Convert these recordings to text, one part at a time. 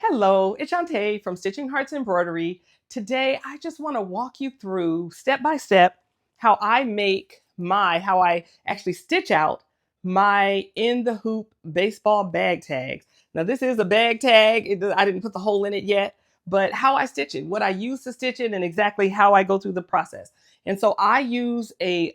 Hello, it's Shantae from Stitching Hearts Embroidery. Today, I just want to walk you through step by step how how I actually stitch out my in the hoop baseball bag tags. Now, this is a bag tag. I didn't put the hole in it yet, but how I stitch it, what I use to stitch it, and exactly how I go through the process. And so I use a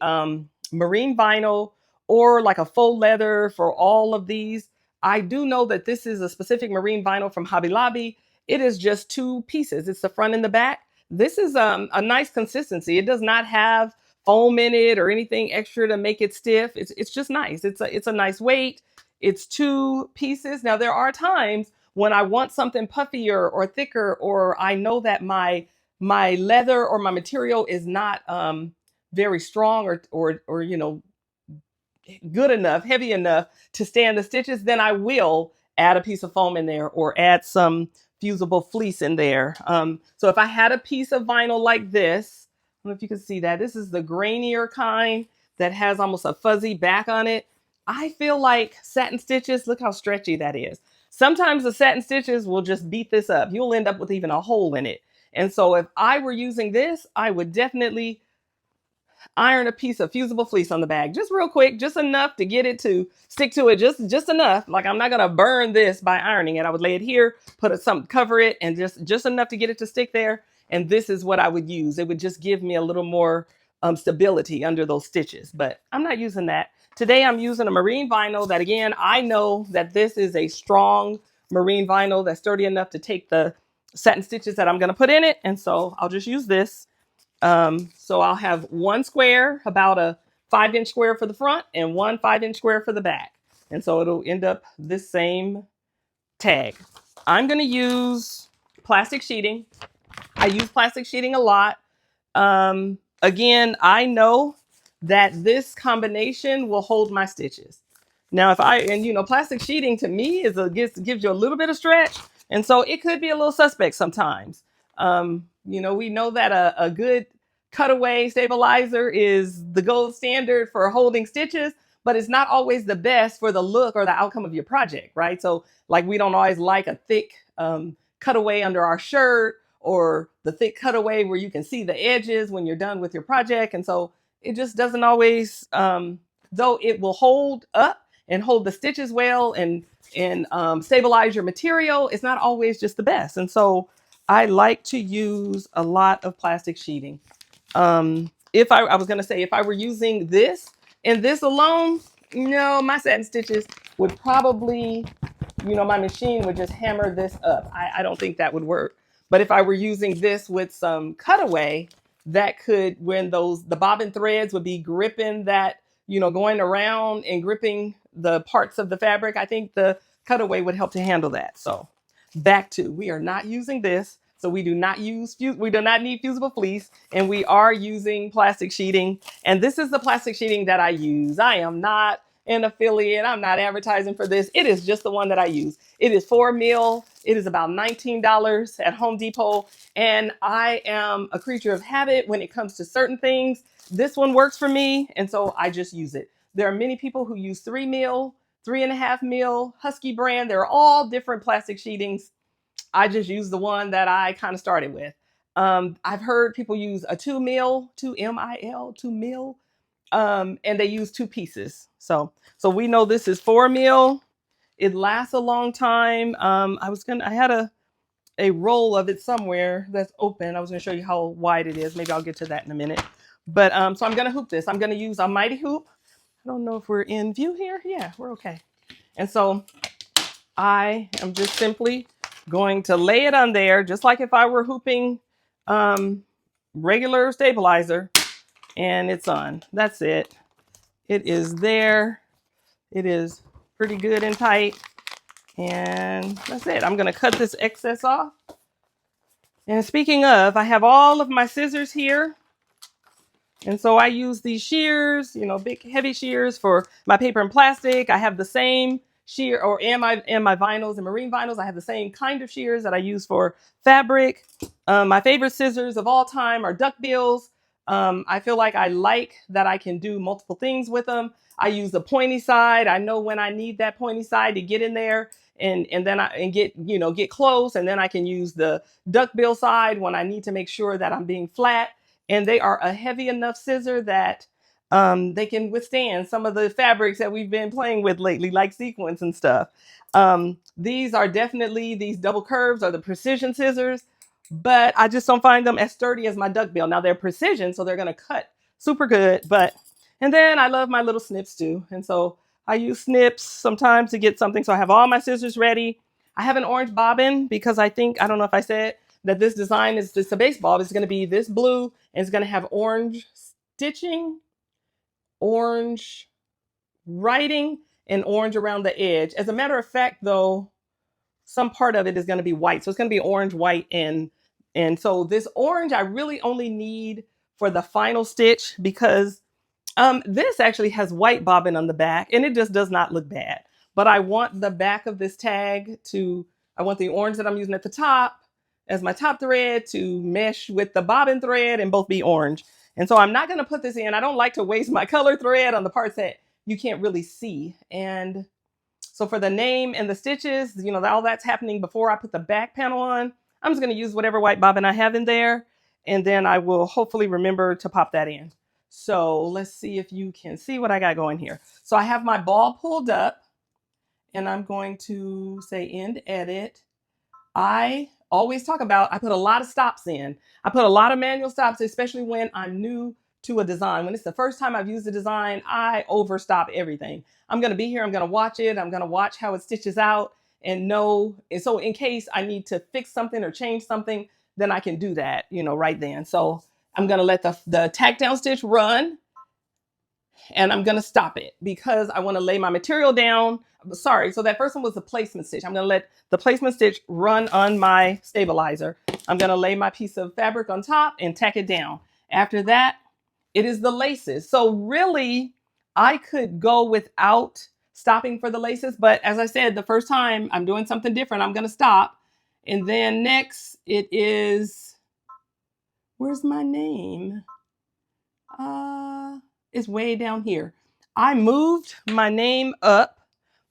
marine vinyl or like a faux leather for all of these. I do know that this is a specific marine vinyl from Hobby Lobby. It is just two pieces. It's the front and the back. This is a nice consistency. It does not have foam in it or anything extra to make it stiff. It's just nice. It's a nice weight. It's two pieces. Now there are times when I want something puffier or thicker, or I know that my leather or my material is not very strong or good enough, heavy enough to stand the stitches, then I will add a piece of foam in there or add some fusible fleece in there. So if I had a piece of vinyl like this, I don't know if you can see that. This is the grainier kind that has almost a fuzzy back on it. I feel like satin stitches, look how stretchy that is. Sometimes the satin stitches will just beat this up. You'll end up with even a hole in it. And so if I were using this, I would definitely iron a piece of fusible fleece on the bag, just real quick, just enough to get it to stick to it, just enough. Like I'm not gonna burn this by ironing it. I would lay it here, put some cover it, and just enough to get it to stick there. And this is what I would use. It would just give me a little more stability under those stitches. But I'm not using that today. I'm using a marine vinyl that, again, I know that this is a strong marine vinyl that's sturdy enough to take the satin stitches that I'm going to put in it. And so I'll just use this. So I'll have one square, about a 5-inch square for the front and one 5-inch square for the back. And so it'll end up this same tag. I'm going to use plastic sheeting. I use plastic sheeting a lot. Again, I know that this combination will hold my stitches. Now, plastic sheeting to me gives you a little bit of stretch. And so it could be a little suspect sometimes. We know that a good cutaway stabilizer is the gold standard for holding stitches, but it's not always the best for the look or the outcome of your project, right? So like we don't always like a thick cutaway under our shirt, or the thick cutaway where you can see the edges when you're done with your project. And so it just doesn't always, though it will hold up and hold the stitches well and stabilize your material, it's not always just the best. And so I like to use a lot of plastic sheeting. If I was going to say, if I were using this and this alone, my satin stitches would probably, my machine would just hammer this up. I don't think that would work. But if I were using this with some cutaway, that could, when the bobbin threads would be gripping that, going around and gripping the parts of the fabric, I think the cutaway would help to handle that. So we are not using this. So we do not need fusible fleece, and we are using plastic sheeting. And this is the plastic sheeting that I use. I am not an affiliate. I'm not advertising for this. It is just the one that I use. It is 4 mil. It is about $19 at Home Depot. And I am a creature of habit when it comes to certain things. This one works for me, and so I just use it. There are many people who use 3 mil, 3.5 mil, Husky brand. They're all different plastic sheetings. I just use the one that I kind of started with. I've heard people use a 2 mil, 2 mil, 2 mil, and they use two pieces. So we know this is 4 mil. It lasts a long time. I had a roll of it somewhere that's open. I was going to show you how wide it is. Maybe I'll get to that in a minute. But so I'm going to hoop this. I'm going to use a mighty hoop. I don't know if we're in view here. Yeah, we're okay. And so I am just simply going to lay it on there, just like if I were hooping regular stabilizer, and it's on. That's it. It is there. It is pretty good and tight. And that's it. I'm going to cut this excess off. And speaking of, I have all of my scissors here. And so I use these shears, big heavy shears for my paper and plastic. I have the same shear, and my vinyls and marine vinyls. I have the same kind of shears that I use for fabric. My favorite scissors of all time are duckbills. I feel like I like that I can do multiple things with them. I use the pointy side. I know when I need that pointy side to get in there and then get close, and then I can use the duckbill side when I need to make sure that I'm being flat. And they are a heavy enough scissor that they can withstand some of the fabrics that we've been playing with lately, like sequins and stuff. These are definitely, these double curves are the precision scissors, but I just don't find them as sturdy as my duckbill. Now they're precision, so they're going to cut super good. And then I love my little snips too. And so I use snips sometimes to get something. So I have all my scissors ready. I have an orange bobbin because I don't know if I said that this design is just a baseball. It's going to be this blue and it's going to have orange stitching, orange writing, and orange around the edge. As a matter of fact, though, some part of it is going to be white. So it's going to be orange, white, and so this orange I really only need for the final stitch because this actually has white bobbin on the back and it just does not look bad. But I want the back of this tag I want the orange that I'm using at the top as my top thread to mesh with the bobbin thread and both be orange. And so I'm not going to put this in. I don't like to waste my color thread on the parts that you can't really see. And so for the name and the stitches, all that's happening before I put the back panel on. I'm just going to use whatever white bobbin I have in there. And then I will hopefully remember to pop that in. So let's see if you can see what I got going here. So I have my ball pulled up and I'm going to say end edit. I always talk about, I put a lot of stops in. I put a lot of manual stops, especially when I'm new to a design. When it's the first time I've used a design, I overstop everything. I'm going to be here. I'm going to watch it. I'm going to watch how it stitches out and know. And so in case I need to fix something or change something, then I can do that, right then. So I'm going to let the tack down stitch run and I'm going to stop it because I want to lay my material down. Sorry. So that first one was the placement stitch. I'm going to let the placement stitch run on my stabilizer. I'm going to lay my piece of fabric on top and tack it down. After that, it is the laces. So really, I could go without stopping for the laces. But as I said, the first time I'm doing something different, I'm going to stop. And then next it is, where's my name? It's way down here. I moved my name up,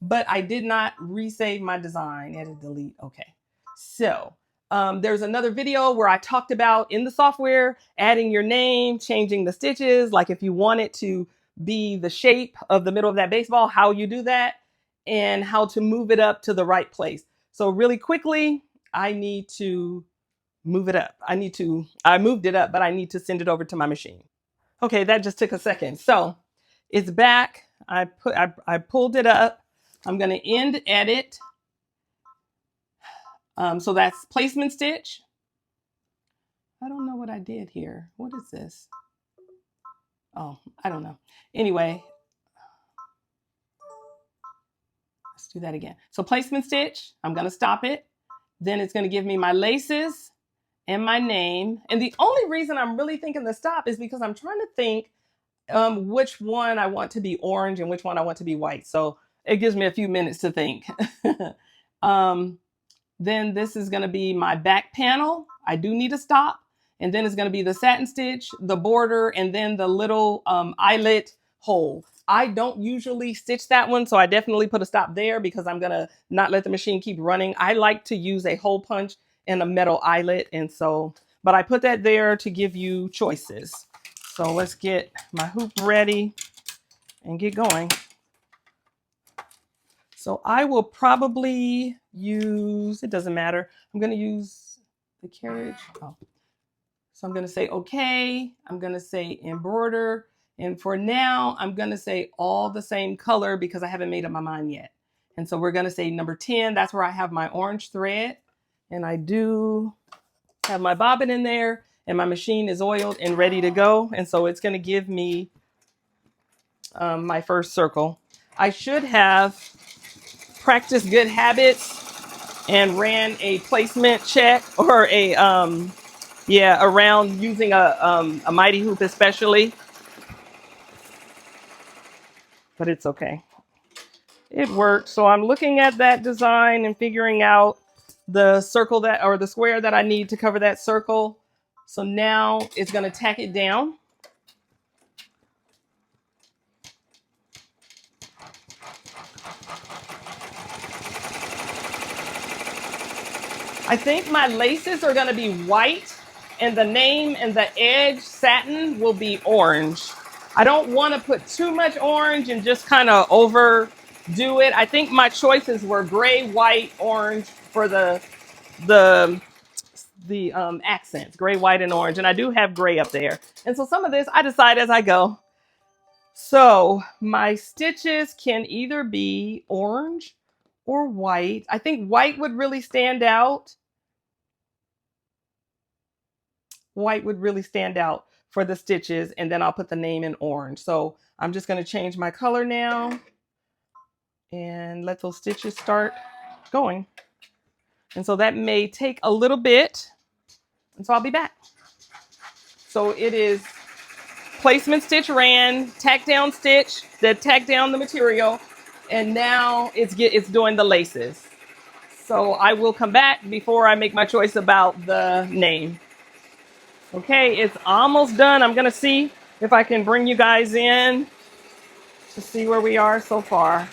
but I did not resave my design. Edit, delete. Okay. So there's another video where I talked about in the software, adding your name, changing the stitches. Like if you want it to be the shape of the middle of that baseball, how you do that and how to move it up to the right place. So really quickly, I need to move it up. I moved it up, but I need to send it over to my machine. Okay, that just took a second. So it's back. I pulled it up. I'm going to end edit. So that's placement stitch. I don't know what I did here. What is this? Oh, I don't know. Anyway, let's do that again. So placement stitch, I'm going to stop it. Then it's going to give me my laces and my name. And the only reason I'm really thinking to stop is because I'm trying to think which one I want to be orange and which one I want to be white. So it gives me a few minutes to think. Then this is going to be my back panel. I do need to stop. And then it's going to be the satin stitch, the border, and then the little eyelet hole. I don't usually stitch that one, so I definitely put a stop there because I'm going to not let the machine keep running. I like to use a hole punch and a metal eyelet. And so, but I put that there to give you choices. So let's get my hoop ready and get going. So I will probably use, it doesn't matter. I'm going to use the carriage. Oh. So I'm going to say, okay, I'm going to say embroider. And for now, I'm going to say all the same color because I haven't made up my mind yet. And so we're going to say number 10. That's where I have my orange thread. And I do have my bobbin in there and my machine is oiled and ready to go. And so it's going to give me my first circle. I should have practiced good habits and ran a placement check or a around using a mighty hoop especially, but it's okay. It worked. So I'm looking at that design and figuring out the circle the square that I need to cover that circle. So now it's going to tack it down. I think my laces are going to be white and the name and the edge satin will be orange. I don't want to put too much orange and just kind of overdo it. I think my choices were gray, white, orange for the accents, gray, white, and orange. And I do have gray up there. And so some of this I decide as I go. So my stitches can either be orange or white. I think white would really stand out. White would really stand out for the stitches, and then I'll put the name in orange. So I'm just going to change my color now and let those stitches start going. And so that may take a little bit, and so I'll be back. So it is placement stitch ran, tack down stitch, that tack down the material, and now it's doing the laces. So I will come back before I make my choice about the name. Okay, it's almost done. I'm gonna see if I can bring you guys in to see where we are so far.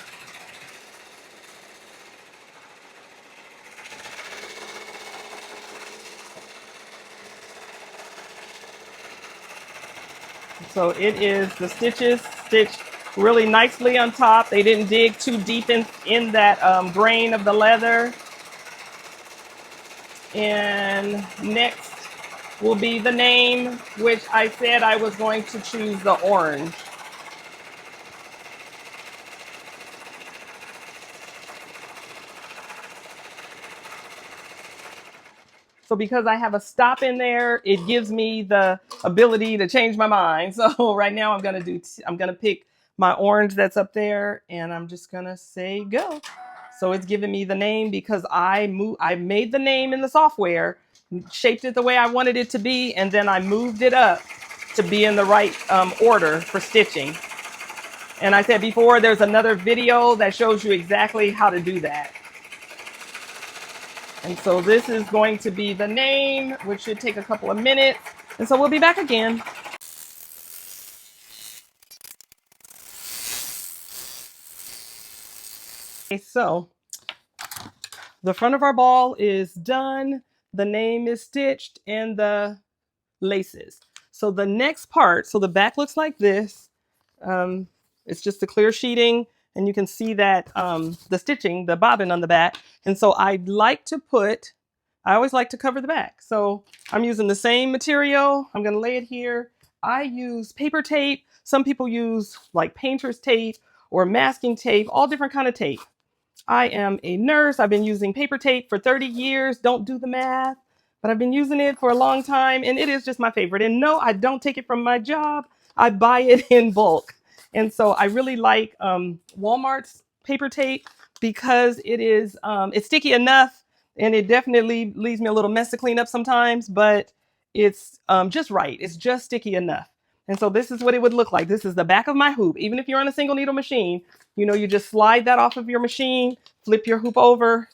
So it is the stitches stitched really nicely on top. They didn't dig too deep in that grain of the leather. And next will be the name, which I said I was going to choose the orange. So because I have a stop in there, it gives me the ability to change my mind. So right now I'm gonna pick my orange that's up there, and I'm just gonna say go. So it's giving me the name because I made the name in the software, shaped it the way I wanted it to be, and then I moved it up to be in the right order for stitching. And I said before, there's another video that shows you exactly how to do that. And so this is going to be the name, which should take a couple of minutes. And so we'll be back again. Okay, so the front of our ball is done. The name is stitched and the laces. So the next part, so the back looks like this. It's just the clear sheeting, and you can see that the stitching, the bobbin on the back. And so I always like to cover the back. So I'm using the same material. I'm going to lay it here. I use paper tape. Some people use like painter's tape or masking tape, all different kind of tape. I am a nurse. I've been using paper tape for 30 years. Don't do the math, but I've been using it for a long time, and it is just my favorite. And no, I don't take it from my job. I buy it in bulk. And so I really like Walmart's paper tape because it's sticky enough, and it definitely leaves me a little mess to clean up sometimes, but it's just right. It's just sticky enough. And so this is what it would look like. This is the back of my hoop. Even if you're on a single needle machine, you just slide that off of your machine, flip your hoop over,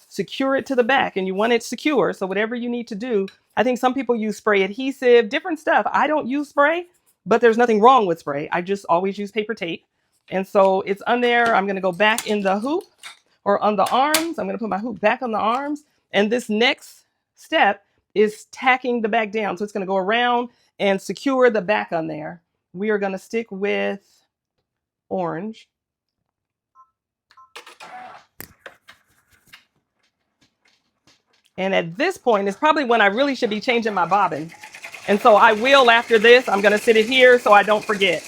secure it to the back, and you want it secure. So whatever you need to do, I think some people use spray adhesive, different stuff. I don't use spray, but there's nothing wrong with spray. I just always use paper tape. And so it's on there. I'm going to go back in the hoop or on the arms. I'm going to put my hoop back on the arms. And this next step is tacking the back down. So it's going to go around and secure the back on there. We are going to stick with orange. And at this point is probably when I really should be changing my bobbin. And so I will after this. I'm going to sit it here so I don't forget.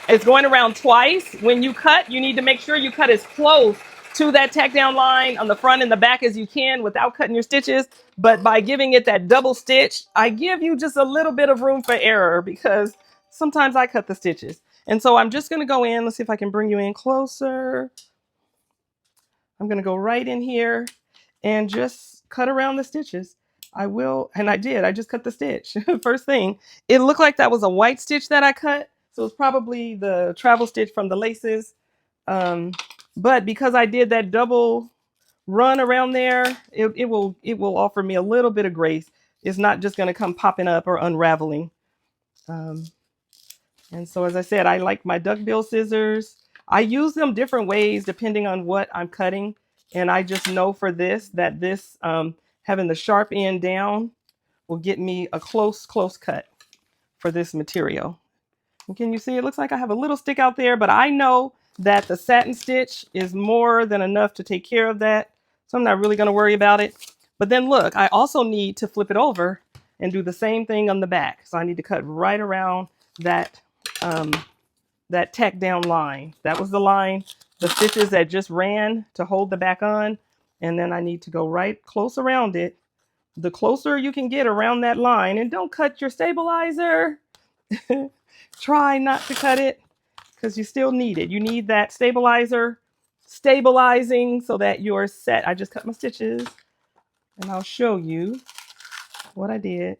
It's going around twice. When you cut, you need to make sure you cut as close to that tack down line on the front and the back as you can without cutting your stitches. But by giving it that double stitch, I give you just a little bit of room for error because sometimes I cut the stitches. And so I'm just going to go in. Let's see if I can bring you in closer. I'm going to go right in here and just cut around the stitches. I will, and I did. I just cut the stitch. First thing, it looked like that was a white stitch that I cut. So it's probably the travel stitch from the laces. But because I did that double run around there, it will offer me a little bit of grace. It's not just going to come popping up or unraveling. And so, as I said, I like my duckbill scissors. I use them different ways depending on what I'm cutting. And I just know for this that this having the sharp end down will get me a close cut for this material. And can you see it looks like I have a little stick out there, but I know that the satin stitch is more than enough to take care of that. So I'm not really going to worry about it. But then look, I also need to flip it over and do the same thing on the back. So I need to cut right around that that tack down line. That was the line, the stitches that just ran to hold the back on. And then I need to go right close around it. The closer you can get around that line, and don't cut your stabilizer. Try not to cut it because you still need it. You need that stabilizer stabilizing so that you're set. I just cut my stitches and I'll show you what I did.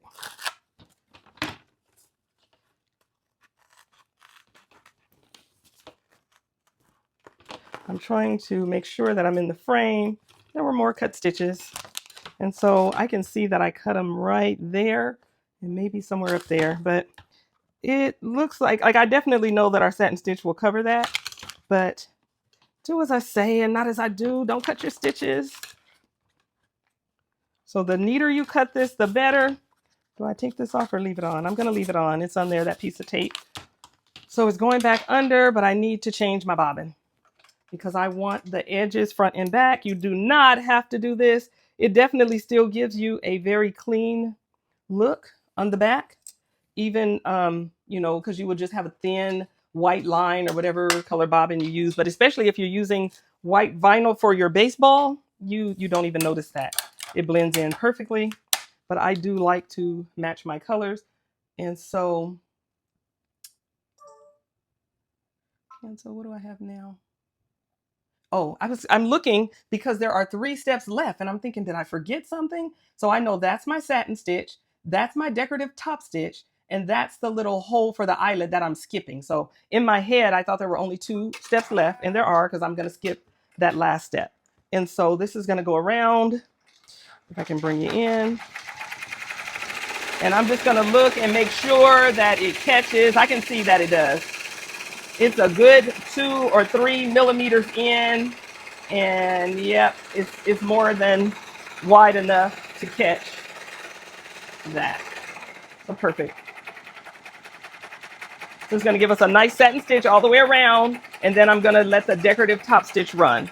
I'm trying to make sure that I'm in the frame. There were more cut stitches. And so I can see that I cut them right there and maybe somewhere up there. But it looks like I definitely know that our satin stitch will cover that. But do as I say and not as I do. Don't cut your stitches. So the neater you cut this, the better. Do I take this off or leave it on? I'm going to leave it on. It's on there, that piece of tape. So it's going back under, but I need to change my bobbin because I want the edges front and back. You do not have to do this. It definitely still gives you a very clean look on the back, even, you know, because you would just have a thin white line or whatever color bobbin you use. But especially if you're using white vinyl for your baseball, you don't even notice that. It blends in perfectly. But I do like to match my colors. And so what do I have now? Oh, I'm looking because there are 3 steps left and I'm thinking, did I forget something? So I know that's my satin stitch, that's my decorative top stitch, and that's the little hole for the eyelet that I'm skipping. So in my head, I thought there were only 2 steps left, and there are because I'm going to skip that last step. And so this is going to go around. If I can bring you in. And I'm just going to look and make sure that it catches. I can see that it does. It's a good 2 or 3 millimeters in. And yep, it's more than wide enough to catch that. So perfect. So it's going to give us a nice satin stitch all the way around. And then I'm going to let the decorative top stitch run.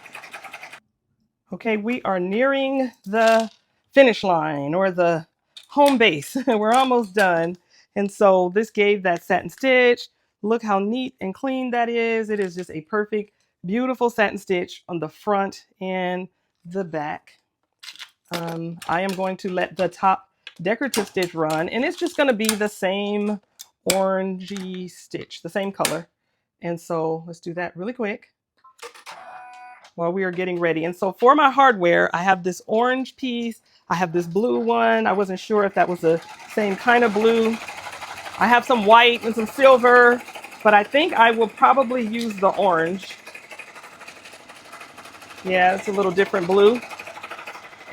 Okay, we are nearing the finish line or the home base. We're almost done. And so this gave that satin stitch. Look how neat and clean that is. It is just a perfect, beautiful satin stitch on the front and the back. I am going to let the top decorative stitch run, and it's just going to be the same orangey stitch, the same color. And so let's do that really quick while we are getting ready. And so for my hardware, I have this orange piece. I have this blue one. I wasn't sure if that was the same kind of blue. I have some white and some silver, but I think I will probably use the orange. Yeah, it's a little different blue.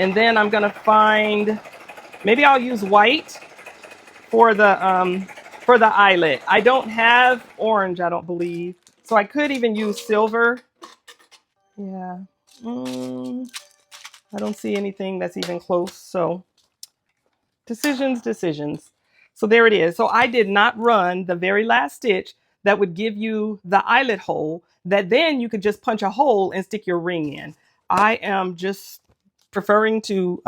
And then I'm gonna find, maybe I'll use white for the eyelet. I don't have orange, I don't believe. So I could even use silver. Yeah. I don't see anything that's even close. So decisions. So there it is. So I did not run the very last stitch that would give you the eyelet hole that then you could just punch a hole and stick your ring in. I am just preferring to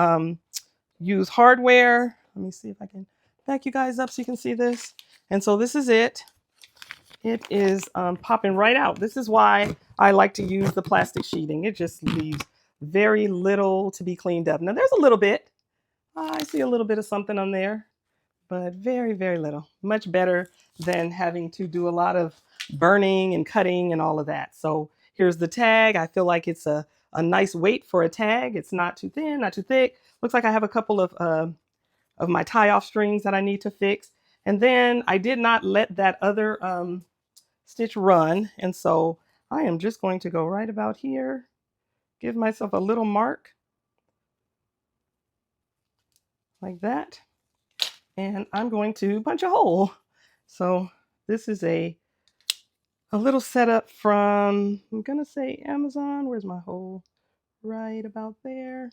use hardware. Let me see if I can back you guys up so you can see this. And so this is it. It is popping right out. This is why I like to use the plastic sheeting. It just leaves very little to be cleaned up. Now there's a little bit. I see a little bit of something on there, but very, very little. Much better than having to do a lot of burning and cutting and all of that. So here's the tag. I feel like it's a nice weight for a tag. It's not too thin, not too thick. Looks like I have a couple of my tie-off strings that I need to fix. And then I did not let that other stitch run. And so I am just going to go right about here, give myself a little mark like that. And I'm going to punch a hole. So this is a a little setup from, I'm gonna say Amazon. Where's my hole? Right about there.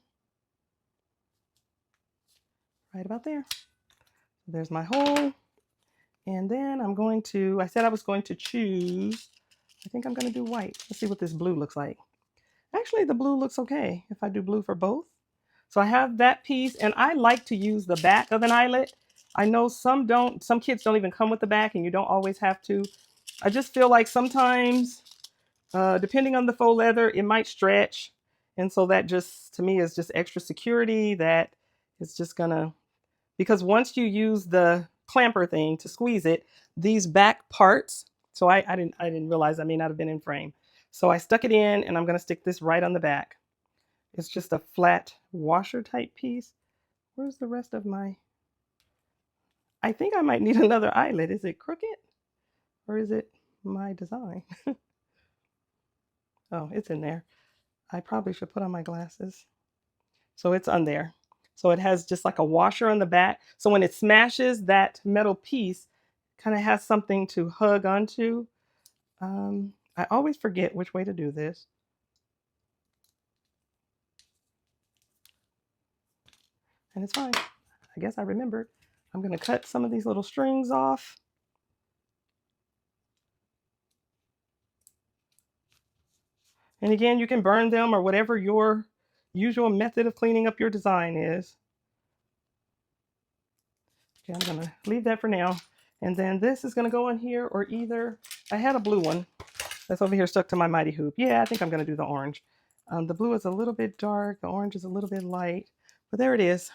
Right about there. There's my hole. And then I'm going to, I said I was going to choose, I think I'm going to do white. Let's see what this blue looks like. Actually, the blue looks okay if I do blue for both. So I have that piece, and I like to use the back of an eyelet. I know some don't, some kits don't even come with the back, and you don't always have to. I just feel like sometimes, depending on the faux leather, it might stretch. And so that just, to me, is just extra security that is just gonna, because once you use the clamper thing to squeeze it, these back parts, so I didn't realize I may not have been in frame. So I stuck it in, and I'm gonna stick this right on the back. It's just a flat washer type piece. Where's the rest of my, I think I might need another eyelet. Is it crooked or is it my design? Oh, it's in there. I probably should put on my glasses. So it's on there. So it has just like a washer on the back. So when it smashes, that metal piece kind of has something to hug onto. I always forget which way to do this. And it's fine. I guess I remembered. I'm going to cut some of these little strings off. And again, you can burn them or whatever your usual method of cleaning up your design is. Okay, I'm going to leave that for now. And then this is going to go in here, or either, I had a blue one that's over here stuck to my mighty hoop. Yeah, I think I'm going to do the orange. The blue is a little bit dark. The orange is a little bit light. But there it is.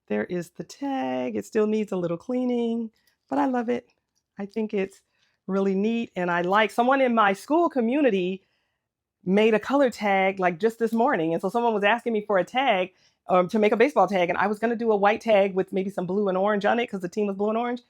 There is the tag. It still needs a little cleaning, but I love it. I think it's really neat. And I like, someone in my school community made a color tag like just this morning. And so someone was asking me for a tag, to make a baseball tag. And I was going to do a white tag with maybe some blue and orange on it because the team was blue and orange.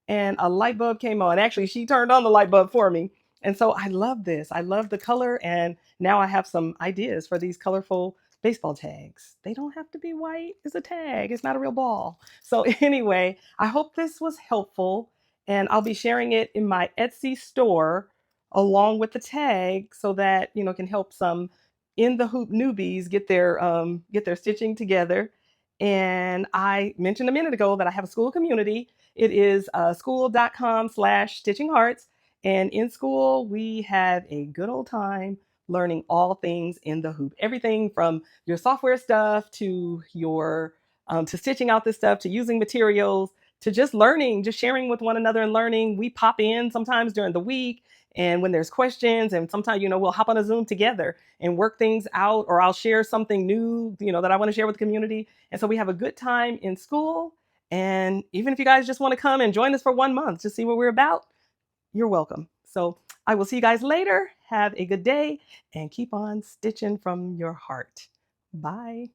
And a light bulb came on. Actually, she turned on the light bulb for me. And so I love this. I love the color. And now I have some ideas for these colorful baseball tags. They don't have to be white. It's a tag. It's not a real ball. So anyway, I hope this was helpful. And I'll be sharing it in my Etsy store along with the tag so that, you know, can help some in the hoop newbies get their stitching together. And I mentioned a minute ago that I have a school community. It is school.com/stitching hearts. And in school, we have a good old time learning all things in the hoop. Everything from your software stuff to your to stitching out this stuff, to using materials, to just learning, just sharing with one another and learning. We pop in sometimes during the week, and when there's questions, and sometimes, you know, we'll hop on a Zoom together and work things out, or I'll share something new, you know, that I want to share with the community. And so we have a good time in school. And even if you guys just want to come and join us for 1 month to see what we're about, you're welcome. So I will see you guys later. Have a good day and keep on stitching from your heart. Bye.